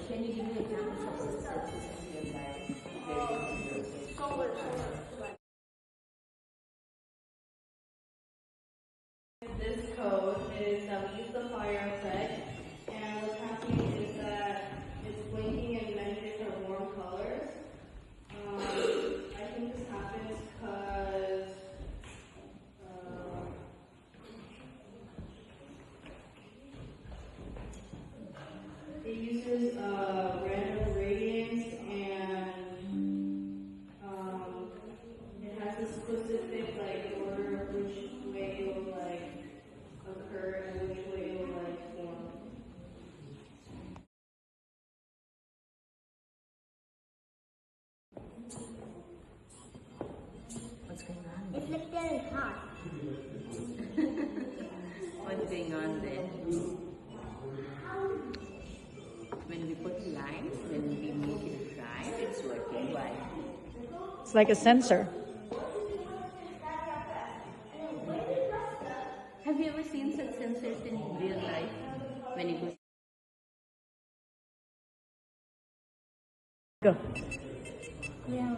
Can you give me examples of substances in your life? This code is that we use the fire effect, and what's happening is that it's blinking in many different warm colors. I think this happens because it uses random gradients, and it has a specific order of which way it will occur and which way it will form. What's going on? It's like very hot. What's going on then? When we put lines, when we make it dry, it's working. Why? It's like a sensor. Have you ever seen such sensors in real life? When you go. Go. Yeah.